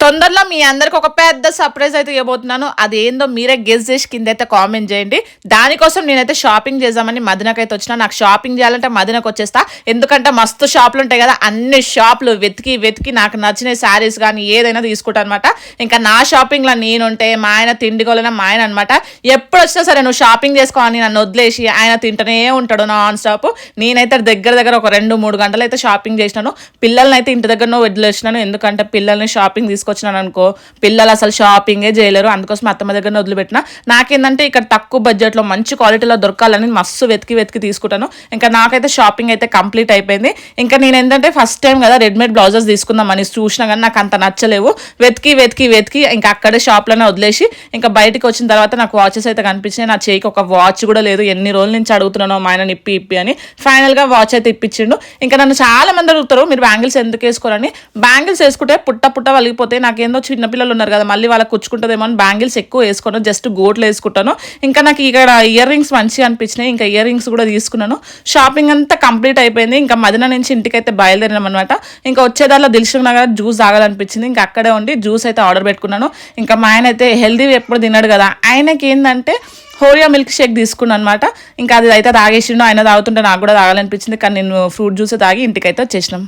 తొందరలో మీ అందరికి ఒక పెద్ద సర్ప్రైజ్ అయితే ఇవ్వబోతున్నాను. అదేందో మీరే గెస్ చేసి కిందైతే కామెంట్ చేయండి. దానికోసం నేనైతే షాపింగ్ చేద్దామని మదనకైతే వచ్చిన. నాకు షాపింగ్ చేయాలంటే మదనకు వచ్చేస్తా. ఎందుకంటే మస్తు షాపులు ఉంటాయి కదా, అన్ని షాపులు వెతికి వెతికి నాకు నచ్చిన శారీస్ కానీ ఏదైనా తీసుకుంటా అనమాట. ఇంకా నా షాపింగ్లో నేనుంటే మా ఆయన తిండిగోలైనా మా ఆయన అనమాట. ఎప్పుడు వచ్చినా సరే నువ్వు షాపింగ్ చేసుకోవాలని నన్ను వదిలేసి ఆయన తింటూనే ఉంటాడు నాన్ స్టాప్. నేనైతే దగ్గర ఒక 2-3 గంటలు అయితే షాపింగ్ చేసినాను. పిల్లల్ని అయితే ఇంటి దగ్గర వదిలేసినాను. ఎందుకంటే పిల్లల్ని షాపింగ్ తీసుకొచ్చినాను అనుకో, పిల్లలు అసలు షాపింగే చేయలేరు. అందుకోసం అత్తమ్మ దగ్గర వదిలిపెట్టిన. నాకేంటంటే ఇక్కడ తక్కువ బడ్జెట్లో మంచి క్వాలిటీలో దొరకాలని మస్తు వెతికి తీసుకుంటాను. ఇంకా నాకైతే షాపింగ్ అయితే కంప్లీట్ అయిపోయింది. ఇంకా నేను ఏంటంటే ఫస్ట్ టైం కదా రెడీమేడ్ బ్లౌజెస్ తీసుకుందామని చూసినా కానీ నాకు అంత నచ్చలేవు. వెతికి ఇంకా అక్కడే షాప్లోనే వదిలేసి ఇంకా బయటకు వచ్చిన తర్వాత నాకు వాచెస్ అయితే కనిపించినాయి. నా చేయికి ఒక వాచ్ కూడా లేదు. ఎన్ని రోజుల నుంచి అడుగుతున్నానో మా ఆయన ఇప్పి అని ఫైనల్గా వాచ్ అయితే ఇప్పించిండు. ఇంకా నన్ను చాలా మంది అడుగుతారు మీరు బ్యాంగిల్స్ ఎందుకు వేసుకోరని. బ్యాంగిల్స్ వేసుకుంటే పుట్ట వలిగిపోతే నాకేందో చిన్నపిల్లలు ఉన్నారు కదా, మళ్ళీ వాళ్ళకి కుచ్చుకుంటుందేమో అని బ్యాంగిల్స్ ఎక్కువ వేసుకోను, జస్ట్ గోట్లు వేసుకుంటాను. ఇంకా నాకు ఇక్కడ ఇయర్ రింగ్స్ మంచిగా అనిపించినాయి. ఇంకా ఇయర్ రింగ్స్ కూడా తీసుకున్నాను. షాపింగ్ అంతా కంప్లీట్ అయిపోయింది. ఇంకా మదన నుంచి ఇంటికైతే బయలుదేరినాం అనమాట. ఇంకా వచ్చేదారిలో దిల్సుఖ్ నగర్ జ్యూస్ తాగాలనిపించింది. ఇంకా అక్కడే ఉండి జ్యూస్ అయితే ఆర్డర్ పెట్టుకున్నాను. ఇంకా మా ఆయన అయితే హెల్దీ ఎప్పుడు తిన్నాడు కదా, ఆయనకి ఏంటంటే హోరియా మిల్క్ షేక్ తీసుకున్నాను అనమాట. ఇంకా అది అయితే తాగేసిండు. ఆయన తాగుతుంటే నాకు కూడా తాగాలనిపించింది. కానీ నేను ఫ్రూట్ జ్యూస్ తాగి ఇంటికైతే వచ్చేసినాం.